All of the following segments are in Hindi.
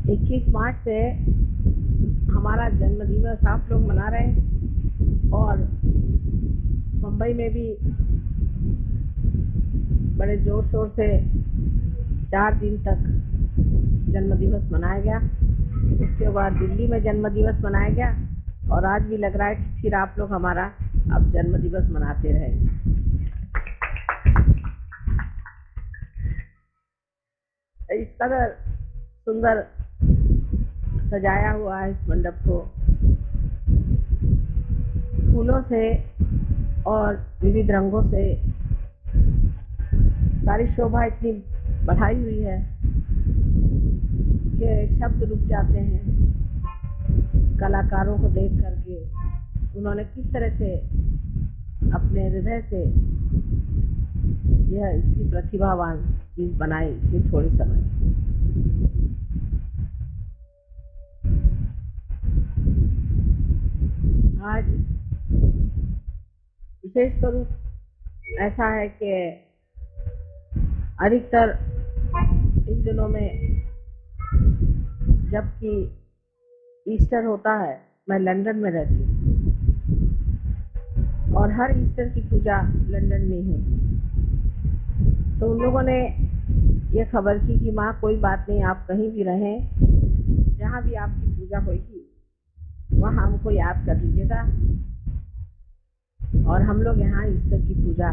21 मार्च से हमारा जन्म दिवस आप लोग मना रहे हैं और मुंबई में भी बड़े जोर शोर से 4 दिन तक जन्म दिवस मनाया गया। उसके बाद दिल्ली में जन्म दिवस मनाया गया और आज भी लग रहा है कि फिर आप लोग हमारा अब जन्म दिवस मनाते रहेंगे। इस कदर सुंदर सजाया हुआ है इस मंडप को फूलों से और विविध रंगों से। सारी शोभा इतनी बढ़ाई हुई है कि शब्द रुक जाते हैं कलाकारों को देख करके। उन्होंने किस तरह से अपने हृदय से यह इतनी प्रतिभावान चीज बनाई कि थोड़ी समय। आज विशेष स्वरूप ऐसा है कि अधिकतर इन दिनों में जबकि ईस्टर होता है, मैं लंदन में रहती हूँ और हर ईस्टर की पूजा लंदन में ही होती। तो उन लोगों ने ये खबर की कि माँ कोई बात नहीं, आप कहीं भी रहें, जहाँ भी आपकी पूजा होगी वहाँ हमको याद कर लीजिएगा और हम लोग यहाँ ईश्वर की पूजा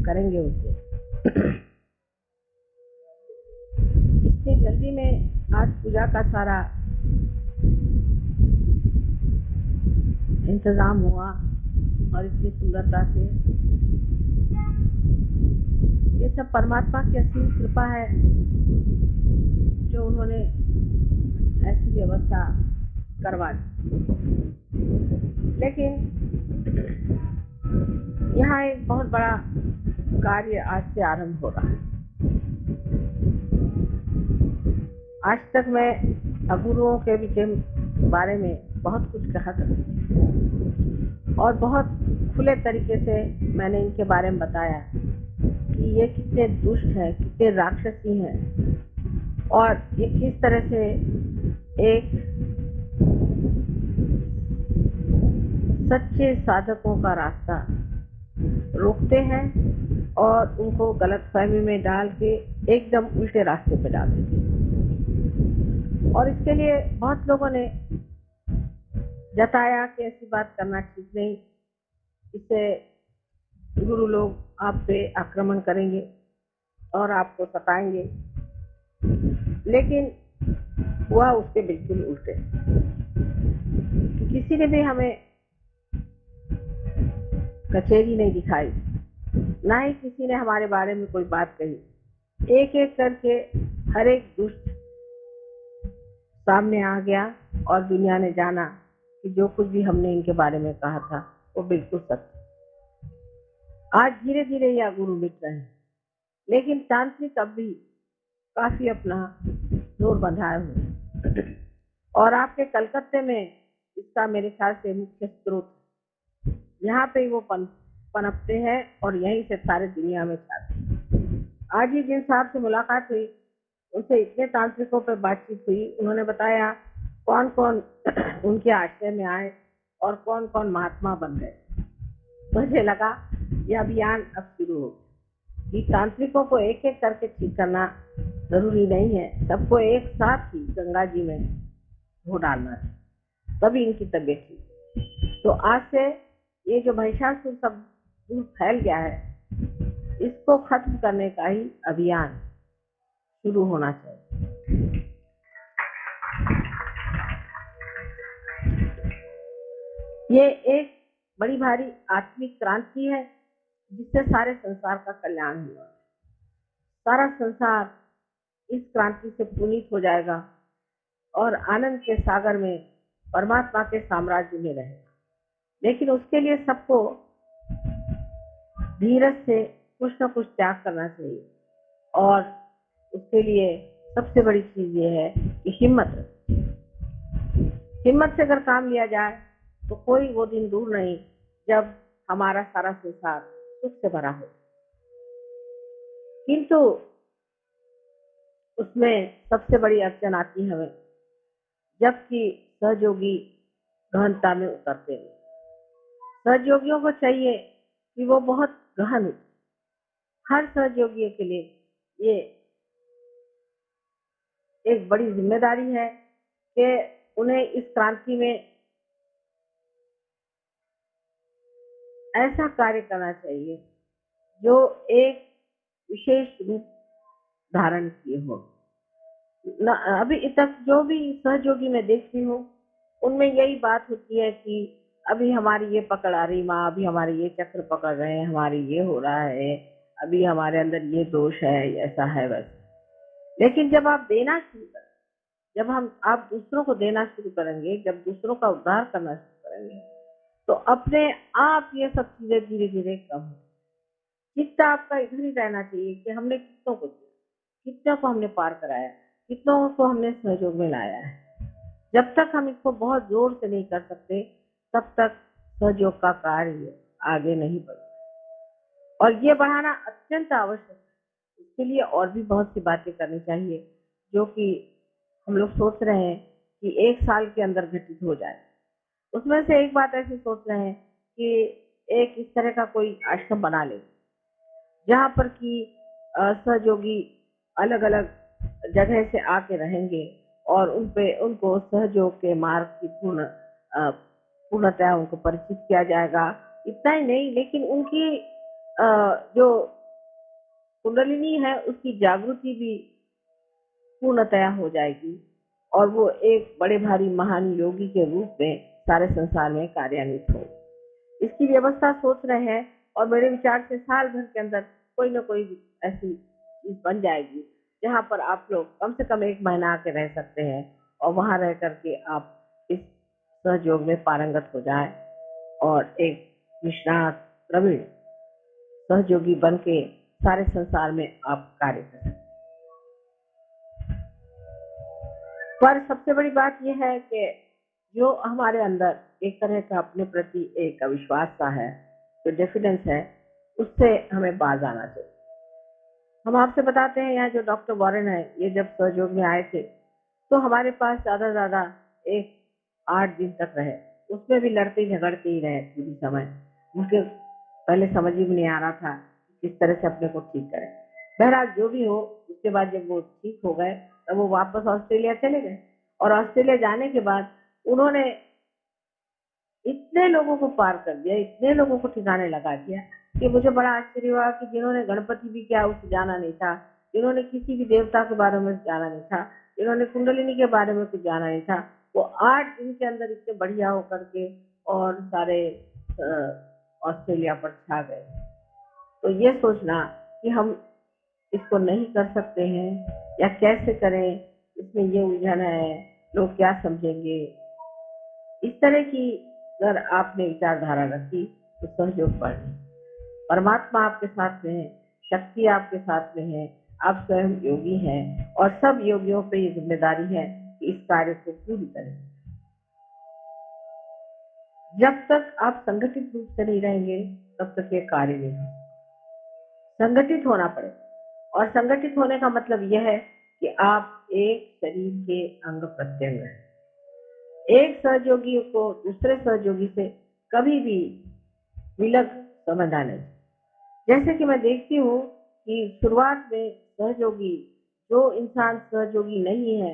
करेंगे उससे। इतनी जल्दी में आज पूजा का सारा इंतजाम हुआ और इतनी सुंदरता से। ये सब परमात्मा की असीम कृपा है जो उन्होंने ऐसी व्यवस्था करवा दी। लेकिन यहाँ एक बहुत बड़ा कार्य आज से आरंभ हो रहा है। आज तक मैं अगुरुओं के बारे में बहुत कुछ कहा करती और बहुत खुले तरीके से मैंने इनके बारे में बताया कि ये कितने दुष्ट हैं, कितने राक्षसी हैं और ये किस तरह से एक सच्चे साधकों का रास्ता रोकते हैं और उनको गलतफहमी में डाल के एकदम उल्टे रास्ते पे डाल देते हैं। और इसके लिए बहुत लोगों ने जताया कि ऐसी बात करना ठीक नहीं, इससे गुरु लोग आप पे आक्रमण करेंगे और आपको सताएंगे। लेकिन हुआ उसके बिल्कुल उल्टे। किसी ने भी हमें कचेरी नहीं दिखाई, ना ही किसी ने हमारे बारे में कोई बात कही। एक एक करके हर एक दुष्ट सामने आ गया और दुनिया ने जाना कि जो कुछ भी हमने इनके बारे में कहा था वो बिल्कुल सत्य। आज धीरे धीरे यह गुरु मिट रहे हैं, लेकिन तांत्रिक अब भी काफी अपना जोर बंधाए हुए और आपके कलकत्ते में इसका मेरे ख्याल से मुख्य स्रोत यहाँ पे वो पनपते हैं और यहीं से सारे दुनिया में छाते हैं। आज ही जिन साहब से मुलाकात हुई उनसे इतने तांत्रिकों पर बातचीत हुई, उन्होंने बताया कौन कौन उनके आश्रय में आए और कौन कौन महात्मा बन गए। मुझे लगा यह अभियान अब शुरू हो कि तांत्रिकों को एक एक करके ठीक करना जरूरी नहीं है, सबको एक साथ ही गंगा जी में धो डालना है, तभी इनकी तबीयत ठीक। तो आज से ये जो महिषासुर सब दूर फैल गया है, इसको खत्म करने का ही अभियान शुरू होना चाहिए। ये एक बड़ी भारी आत्मिक क्रांति है जिससे सारे संसार का कल्याण हुआ। सारा संसार इस क्रांति से पुनीत हो जाएगा और आनंद के सागर में परमात्मा के साम्राज्य में रहेगा। लेकिन उसके लिए सबको धीरज से कुछ न कुछ त्याग करना चाहिए और उसके लिए सबसे बड़ी चीज ये है कि हिम्मत से अगर काम लिया जाए तो कोई वो दिन दूर नहीं जब हमारा सारा संसार सुख से भरा हो। किंतु उसमें सबसे बड़ी अड़चन आती है हमें जबकि सहयोगी गहनता में उतरते नहीं। सहयोगियों को चाहिए कि वो बहुत गहन उतरे। हर सहयोगी के लिए ये एक बड़ी जिम्मेदारी है कि उन्हें इस क्रांति में ऐसा कार्य करना चाहिए जो एक विशेष रूप धारण किए हो। अभी तक जो भी सहयोगी मैं देखती हूँ उनमें यही बात होती है कि अभी हमारी ये पकड़ आ रही माँ, अभी हमारे ये चक्र पकड़ रहे हैं, हमारी ये हो रहा है, अभी हमारे अंदर ये दोष है, ऐसा है वैसा। लेकिन जब आप देना शुरू करें, जब आप दूसरों को देना शुरू करेंगे, जब दूसरों का उद्धार करना शुरू करेंगे, तो अपने आप ये सब चीजें धीरे धीरे कम हो। चित्त आपका इधर ही रहना चाहिए कि हमने कितनों को दिया, कितनों को हमने पार कराया, कितनों को हमने सहयोग में लाया है। जब तक हम इसको बहुत जोर से नहीं कर सकते तब तक सहयोग का कार्य आगे नहीं बढ़ेगा। और ये बढ़ाना अत्यंत आवश्यक है। इसके लिए और भी बहुत सी बातें करनी चाहिए जो कि हम लोग सोच रहे हैं कि 1 साल के अंदर घटित हो जाए। उसमें से एक बात ऐसी सोच रहे हैं कि एक इस तरह का कोई आश्रम बना ले जहाँ पर कि सहयोगी अलग अलग जगह से आके रहेंगे और उनको सहयोग के मार्ग की पूर्णतः उनको परिचित किया जाएगा। इतना ही नहीं, लेकिन उनकी जो कुंडलिनी है उसकी जागृति भी पूर्णतया हो जाएगी और वो एक बड़े भारी महान योगी के रूप में सारे संसार में कार्यान्वित हो। इसकी व्यवस्था सोच रहे हैं और मेरे विचार से साल भर के अंदर कोई ना कोई ऐसी चीज बन जाएगी जहाँ पर आप लोग कम से कम 1 महीना आके रह सकते हैं और वहां रह करके आप इस सहयोग में पारंगत हो जाए और एक निष्णात प्रवीण सहयोगी बन के सारे संसार में आप कार्य कर सकते हैं। पर सबसे बड़ी बात यह है कि जो हमारे अंदर एक तरह का अपने प्रति एक अविश्वास सा है, जो डिफिडेंस है, उससे हमें बाज आना चाहिए। हम आपसे बताते हैं, यहाँ जो डॉक्टर वॉरेन है, ये जब सहयोग में आए थे तो हमारे पास ज्यादा एक 8 दिन तक रहे। उसमें भी लड़ते झगड़ते ही रहे पूरी समय। उनके पहले समझ ही नहीं आ रहा था किस तरह से अपने को ठीक करें। बहरहाल जो भी हो, उसके बाद जब वो ठीक हो गए तब वो वापस ऑस्ट्रेलिया चले गए और ऑस्ट्रेलिया जाने के बाद उन्होंने इतने लोगों को पार कर दिया, इतने लोगों को ठिकाने लगा दिया कि मुझे बड़ा आश्चर्य हुआ कि जिन्होंने गणपति भी क्या उसे जाना नहीं था, जिन्होंने किसी भी देवता के बारे में जाना नहीं था, जिन्होंने कुंडलिनी के बारे में कुछ जाना नहीं था, वो 8 दिन के अंदर इतने बढ़िया होकर के और सारे ऑस्ट्रेलिया पर छा गए। तो ये सोचना कि हम इसको नहीं कर सकते हैं या कैसे करें, इसमें ये उलझन है, लोग क्या समझेंगे, इस तरह की अगर आपने विचारधारा रखी तो सहयोग बढ़े। परमात्मा आपके साथ में है, शक्ति आपके साथ में है, आप स्वयं योगी हैं और सब योगियों पे ये जिम्मेदारी है कि इस कार्य को पूरी करें। जब तक आप संगठित रूप से नहीं रहेंगे तब तक ये कार्य नहीं हो। संगठित होना पड़ेगा और संगठित होने का मतलब यह है कि आप एक शरीर के अंग प्रत्यंग हैं। एक सहयोगी को दूसरे सहयोगी से कभी भी विलग समझना नहीं। जैसे कि मैं देखती हूँ कि शुरुआत में सहयोगी, जो इंसान सहयोगी नहीं है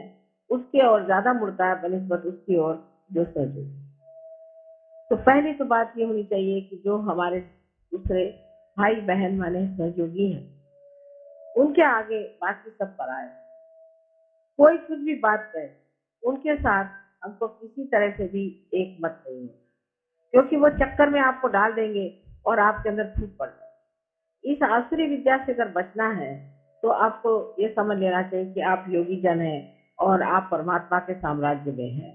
उसके और ज्यादा मुड़ता है बनिस्बत उसकी ओर जो सहयोगी। तो पहली तो बात ये होनी चाहिए कि जो हमारे दूसरे भाई बहन माने सहयोगी हैं उनके आगे बाकी सब पराए। कोई कुछ भी बात करे उनके साथ हमको किसी तरह से भी एक मत नहीं है, क्योंकि वो चक्कर में आपको डाल देंगे और आपके अंदर फूट पड़ जाए। इस आसुरी विद्या से अगर बचना है तो आपको ये समझ लेना चाहिए कि आप योगी जन हैं और आप परमात्मा के साम्राज्य में हैं।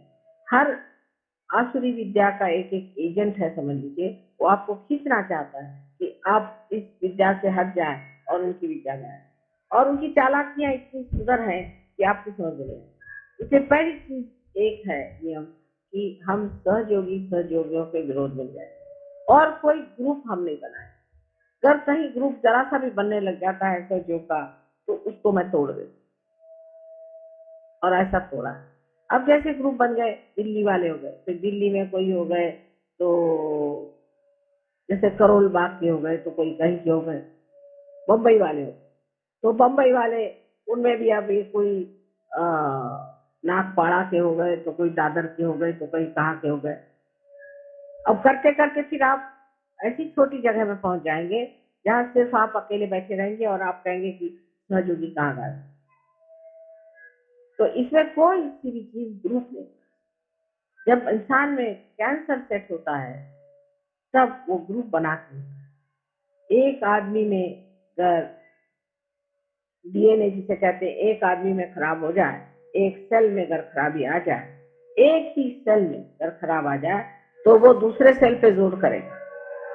हर आसुरी विद्या का एक एक एजेंट है, समझ लीजिए, वो आपको खींचना चाहता है कि आप इस विद्या से हट जाएं और उनकी विद्या में आए। और उनकी चालाकियां इतनी सुंदर हैं कि आपको समझ में। इससे पहली चीज एक है नियम कि हम सहयोगियों के विरोध में जाए और कोई ग्रुप हम नहीं बनाए। अगर कहीं ग्रुप जरा सा भी बनने लग जाता है सहयोग का तो उसको मैं तोड़ देती, और ऐसा तोड़ा है। अब जैसे ग्रुप बन गए, दिल्ली वाले हो गए, फिर दिल्ली में कोई हो गए, तो जैसे करोल बाग के हो गए, तो कोई कहीं के हो गए, बम्बई वाले हो, तो बम्बई वाले उनमें भी अब ये कोई आ, नागपाड़ा के हो गए, तो कोई दादर के हो गए, तो कोई कहाँ के हो गए। अब करते करते फिर आप ऐसी छोटी जगह में पहुंच जाएंगे जहाँ सिर्फ आप अकेले बैठे रहेंगे और आप कहेंगे कि सहयोगी कहाँ गए। तो इसमें कोई सी भी चीज ग्रुप नहीं। जब इंसान में कैंसर सेट होता है तब वो ग्रुप बनाते हैं। एक आदमी में अगर डीएनए जिसे कहते हैं, एक आदमी में खराब हो जाए, एक सेल में अगर खराबी आ जाए, एक ही सेल में अगर खराब आ जाए, तो वो दूसरे सेल पे जोर करेगा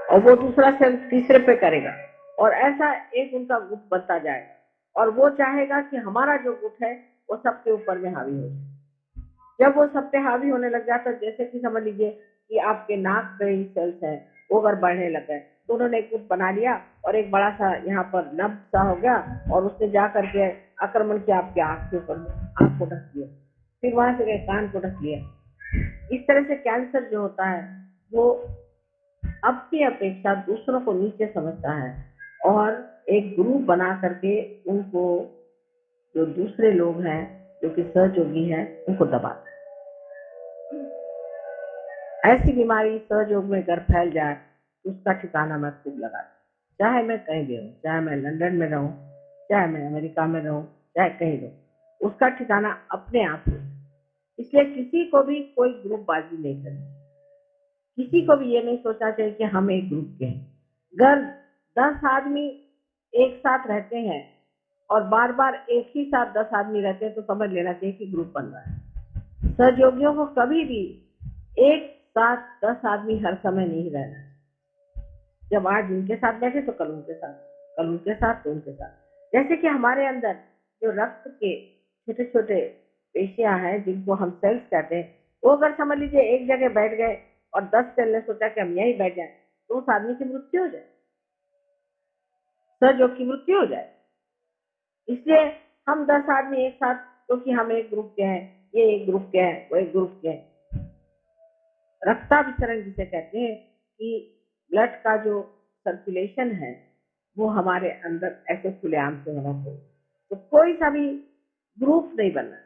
और वो दूसरा सेल तीसरे पे करेगा, और ऐसा एक उनका गुट बनता जाएगा। और वो चाहेगा कि हमारा जो गुट है वो सबके ऊपर में हावी हो जाए। जब वो सब पे हावी होने लग जाता, जैसे कि समझ लीजिए कि आपके नाक पे ही सेल्स है, वो अगर बढ़ने लग गए, तो उन्होंने एक गुट बना लिया और एक बड़ा सा यहाँ पर नब सा हो गया, और उसने जा करके आक्रमण किया आपके आंख के ऊपर, आंख को ढक लिया, फिर वहां से गए कान को ढक लिया। इस तरह से कैंसर जो होता है वो अपनी अपेक्षा दूसरों को नीचे समझता है, और एक ग्रुप बना करके उनको, जो दूसरे लोग हैं जो कि सहयोगी हैं, उनको दबाता है। ऐसी बीमारी सहयोग में अगर फैल जाए तो उसका ठिकाना मैं खूब लगा, चाहे मैं कहीं भी रहूं, चाहे मैं लंदन में रहूं, चाहे मैं अमेरिका में रहूं, चाहे कहीं रहूं, उसका ठिकाना अपने आप हो। इसलिए किसी को भी कोई ग्रुप बाजी नहीं करनी, किसी को भी ये नहीं सोचना चाहिए कि हम एक ग्रुप के हैं। अगर 10 आदमी एक साथ रहते हैं और बार बार एक ही साथ 10 आदमी रहते हैं, तो समझ लेना चाहिए कि ग्रुप बन रहा है। सहयोगियों को कभी भी एक साथ 10 आदमी हर समय नहीं रहना। जब आज इनके साथ बैठे तो कल उनके साथ, कल उनके साथ तो उनके साथ। जैसे कि हमारे अंदर जो रक्त के छोटे छोटे पेशियां हैं जिनको हम सेल्स कहते हैं, वो अगर समझ लीजिए एक जगह बैठ गए और 10 सेल ने सोचा कि हम यहीं बैठ जाए, तो उस आदमी की मृत्यु हो जाए, सहयोग की मृत्यु हो जाए। इसलिए हम 10 आदमी एक साथ, क्योंकि हम एक ग्रुप के हैं, ये एक ग्रुप के हैं, वो एक ग्रुप के हैं। रक्ताभिसरण जिसे कहते हैं कि ब्लड का जो सर्कुलेशन है वो हमारे अंदर ऐसे खुलेआम से होना चाहिए। तो कोई सा भी ग्रुप नहीं बनना।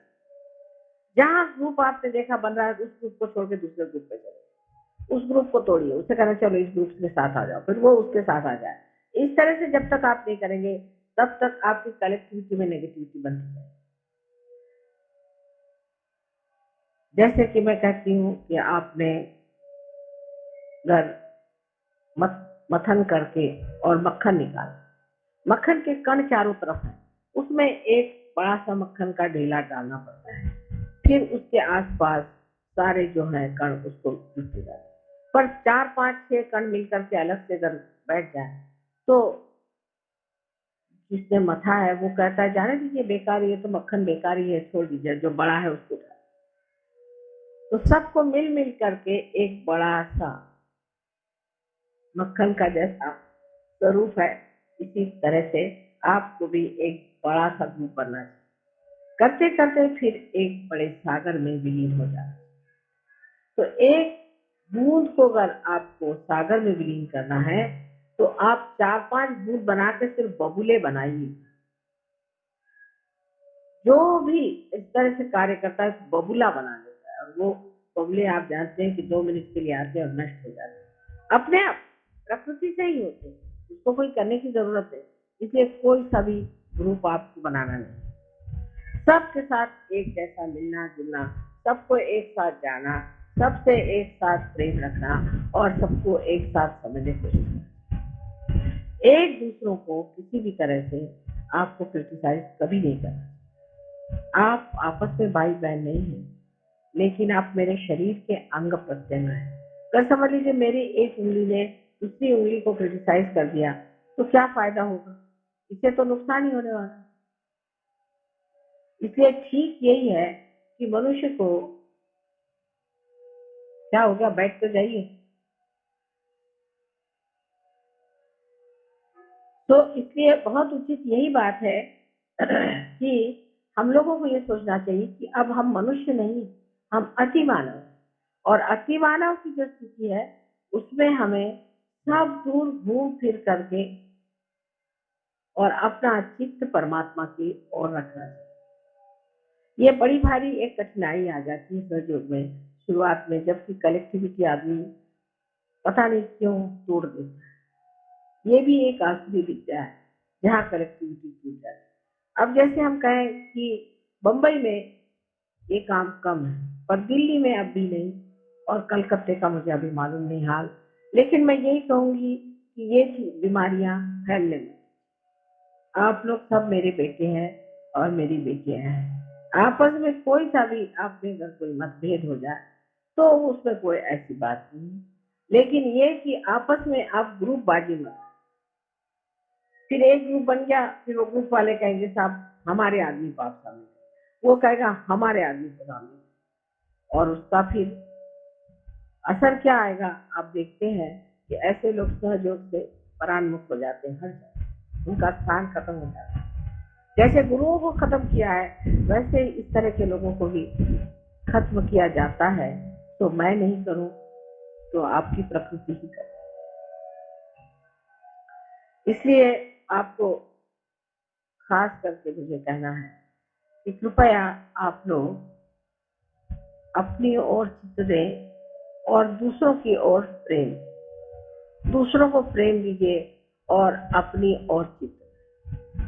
जहां ग्रुप आपने देखा बन रहा है, उस ग्रुप को छोड़ के दूसरे ग्रुप पे चलो, उस ग्रुप को तोड़िए, उससे कहना चलो इस ग्रुप के साथ आ जाओ, फिर वो उसके साथ आ जाए। इस तरह से जब तक आप नहीं करेंगे तब तक आपकी कलेक्टिविटी में नेगेटिविटी बनती है। जैसे कि मैं कहती हूँ कि आपने अगर मथन करके और मक्खन निकाल, मक्खन के कण चारों तरफ है, उसमें एक बड़ा सा मक्खन का ढेला डालना पड़ता है, फिर उसके आसपास सारे जो है कण उसको मिलते जाते हैं। पर 4 5 6 कण मिलकर के अलग से अगर बैठ जाए, तो जिसने मथा है वो कहता है जाने दीजिए, बेकार, ये तो मक्खन बेकार ही है, छोड़ दीजिए, जो बड़ा है उसको। तो सबको मिल मिल करके एक बड़ा सा मक्खन का जैसा स्वरूप है, इसी तरह से आपको भी एक बड़ा सा ग्रुप बनना चाहिए। करते करते फिर एक बड़े सागर में विलीन हो जाए। तो एक बूंद को अगर आपको सागर में विलीन करना है, तो आप 4 5 बूंद बना के सिर्फ बबूले बनाइए। जो भी इस तरह से कार्य करता है बबूला बना लेता है, और वो बबूले आप जानते हैं कि 2 मिनट के लिए आते हैं और नष्ट हो जाते हैं, अपने आप प्रकृति से ही होते हैं, उसको कोई करने की जरूरत है। इसलिए कोई सा भी ग्रुप आपको बनाना नहीं, सबके साथ एक जैसा मिलना जुलना, सबको एक साथ जाना, सबसे एक साथ प्रेम रखना, और सबको एक साथ समझने की कोशिश करना। एक दूसरों को किसी भी तरह से आपको क्रिटिसाइज कभी नहीं करना। आप आपस में भाई बहन नहीं हैं, लेकिन आप मेरे शरीर के अंग प्रत्यंग हैं। अगर समझ लीजिए मेरी एक उंगली ने दूसरी उंगली को क्रिटिसाइज कर दिया, तो क्या फायदा होगा? इससे तो नुकसान ही होने वाला है। इसलिए ठीक यही है कि मनुष्य को, क्या हो गया, बैठ कर जाइए। तो इसलिए बहुत उचित यही बात है कि हम लोगों को ये सोचना चाहिए कि अब हम मनुष्य नहीं, हम अति मानव हैं। और अति मानव की जो स्थिति है उसमें हमें सब दूर घूम फिर करके और अपना चित्त परमात्मा की ओर रखना चाहिए। ये बड़ी भारी एक कठिनाई आ जाती है सहयोग में शुरुआत में, जबकि कलेक्टिविटी आदमी पता नहीं क्यों तोड़ देता है। ये भी एक आसुरी विद्या है जहाँ कलेक्टिविटी टूट जाती है। अब जैसे हम कहें कि बम्बई में ये काम कम है, पर दिल्ली में अब भी नहीं, और कलकत्ते का मुझे अभी मालूम नहीं हाल, लेकिन मैं यही कहूंगी कि ये बीमारियां फैलने में, आप लोग सब मेरे बेटे हैं और मेरी बेटियां हैं। आपस में कोई सा भी आप में अगर कोई मतभेद हो जाए तो उसमें कोई ऐसी बात नहीं, लेकिन ये कि आपस में आप ग्रुप बाजी मत। फिर एक ग्रुप बन गया, फिर वो ग्रुप वाले कहेंगे साहब हमारे आदमी को आप सामने, वो कहेगा हमारे आदमी को सामने, और उसका फिर असर क्या आएगा आप देखते हैं कि ऐसे लोग सहयोग से परान्मुख हो जाते हैं, हर जगह उनका स्थान खत्म हो जाता है। जैसे गुरुओं को खत्म किया है वैसे इस तरह के लोगों को भी खत्म किया जाता है। तो मैं नहीं करूं तो आपकी प्रकृति ही करे। इसलिए आपको खास करके मुझे कहना है कि कृपया आप लोग अपनी ओर चित्त दें और दूसरों की ओर प्रेम, दूसरों को प्रेम दीजिए और अपनी ओर चित्त,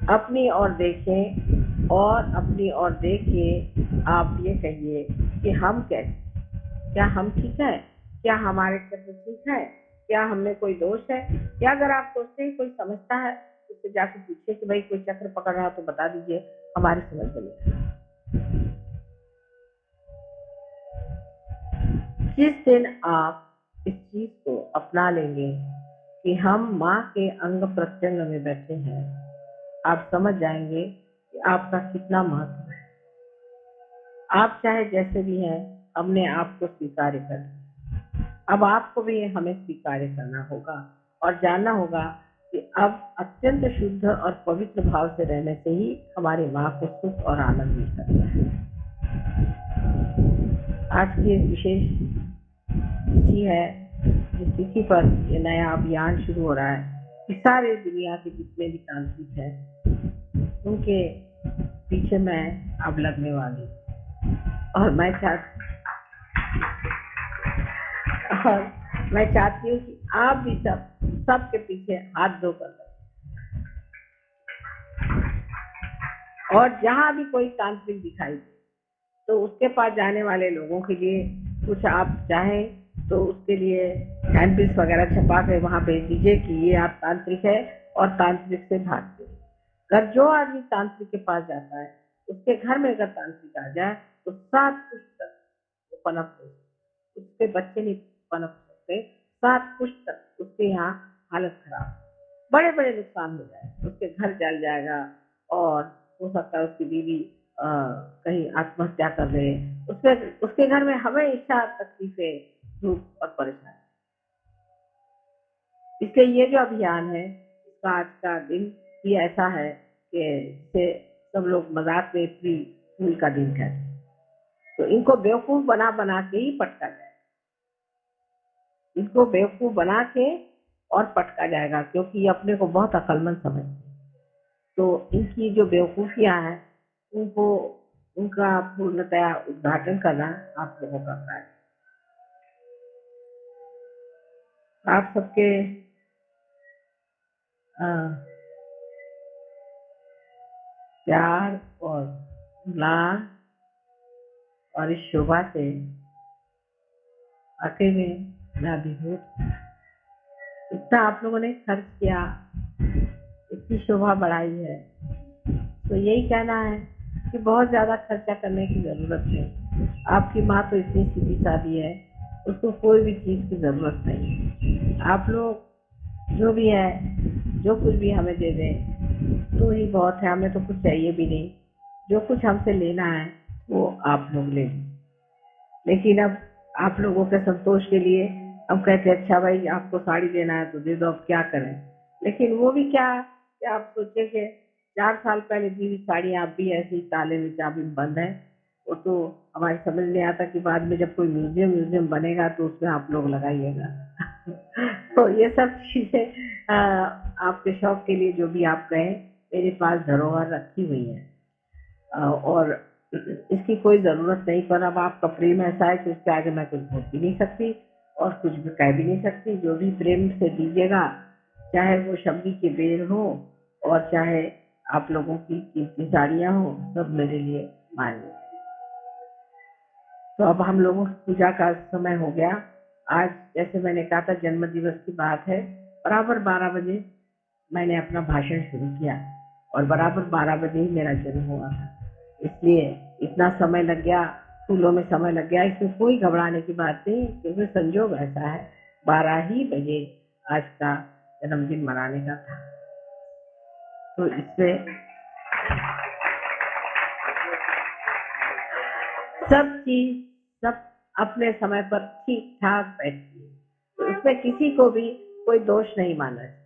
अपनी ओर देखें और अपनी ओर देखिए। आप ये कहिए कि हम कैसे, क्या हम ठीक है, क्या हमारे चक्र ठीक है, क्या हमें कोई दोष है, या अगर आप सोचते हैं कोई समझता है उससे जाकर पूछिए कि भाई कोई चक्र पकड़ रहा तो बता दीजिए, हमारी समझ में। जिस दिन आप इस चीज को अपना लेंगे कि हम माँ के अंग प्रत्यंग में बैठे हैं, आप समझ जाएंगे कि आपका कितना महत्व है। आप चाहे जैसे भी हैं, हमने आपको स्वीकार कर लिया, अब आपको भी हमें स्वीकार करना होगा और जानना होगा कि अब अत्यंत शुद्ध और पवित्र भाव से रहने से ही हमारी माँ को सुख और आनंद मिल सकता है। आज की एक विशेष तिथि है, जिस तिथि पर ये नया अभियान शुरू हो रहा है कि सारे दुनिया के जितने भी तांत्रिक हैं उनके पीछे मैं अब लगने वाली, और मैं चाहती हूँ कि आप भी सबके पीछे हाथ धोकर, और जहाँ भी कोई तांत्रिक दिखाई दे तो उसके पास जाने वाले लोगों के लिए कुछ आप चाहें तो उसके लिए हैंडबिल्स वगैरह छपा के वहां भेज दीजिए कि ये आप तांत्रिक है और तांत्रिक से भागते हैं। अगर जो आदमी तांत्रिक के पास जाता है उसके घर में अगर तांत्रिक आ जाए तो 7 पुष्ट तक वो पनपते, उसके बच्चे नहीं पनप सकते, 7 पुष्ट तक उसके यहाँ हालत खराब, बड़े बड़े नुकसान हो जाए, उसके घर जल जाएगा और हो सकता है उसकी बीवी कहीं आत्महत्या कर ले, उसके घर में हमेशा तकलीफें, दुख और परेशानी। इसलिए ये जो अभियान है इसका आज का दिन ही ऐसा है कि इसे सब लोग मजाक में फ्री फूल का दिन कहते हैं। तो इनको बेवकूफ बना बना के ही पटका जाए, इनको बेवकूफ बना के और पटका जाएगा, क्योंकि ये अपने को बहुत अक्लमंद समझते हैं। तो इनकी जो बेवकूफियां हैं उनको, उनका पूर्णतया उद्घाटन करना आप लोगों का कार्य। आप सबके प्यार और दुलार और इस शोभा से वाकई में मैं अभिभूत। इतना आप लोगों ने खर्च किया, इतनी शोभा बढ़ाई है, तो यही कहना है कि बहुत ज्यादा खर्चा करने की जरूरत नहीं। आपकी माँ तो इतनी सीधी सादी है, उसको कोई भी चीज की जरूरत नहीं। आप लोग जो भी है, जो कुछ भी हमें दे दें तो ही बहुत है, हमें तो कुछ चाहिए भी नहीं। जो कुछ हमसे लेना है वो आप लोग ले लीजिए, लेकिन अब आप लोगों के संतोष के लिए हम कहते हैं अच्छा भाई आपको साड़ी लेना है तो दे दो, अब क्या करें। लेकिन वो भी क्या आप सोचेंगे 4 साल पहले दी हुई साड़ियाँ अब भी ऐसी ताले में चाबी में बंद है। वो तो हमारी समझ नहीं आता कि बाद में जब कोई म्यूजियम बनेगा तो उसमें आप लोग लगाइएगा। तो ये सब चीजें आपके शौक के लिए जो भी आप कहें, मेरे पास धरोहर रखी हुई है और इसकी कोई जरूरत नहीं। पर अब आपका प्रेम ऐसा है कि उसके आगे मैं कुछ बोल भी नहीं सकती और कुछ भी कह भी नहीं सकती। जो भी प्रेम से दीजिएगा, चाहे वो शबरी की बेल हो और चाहे आप लोगों की कीमती साड़ियाँ हो, सब मेरे लिए मान्य। तो अब हम लोगों की पूजा का समय हो गया। आज जैसे मैंने कहा था जन्म दिवस की बात है, बराबर 12 बजे मैंने अपना भाषण शुरू किया और बराबर 12 बजे ही मेरा जन्म हुआ था। इसलिए इतना समय लग गया, फूलों में समय लग गया, इसमें कोई घबराने की बात नहीं, क्योंकि संजोग ऐसा है 12 ही बजे आज का जन्मदिन मनाने का था। तो इसमें सब चीज सब अपने समय पर ठीक ठाक बैठती है, तो इसमें किसी को भी कोई दोष नहीं माना है।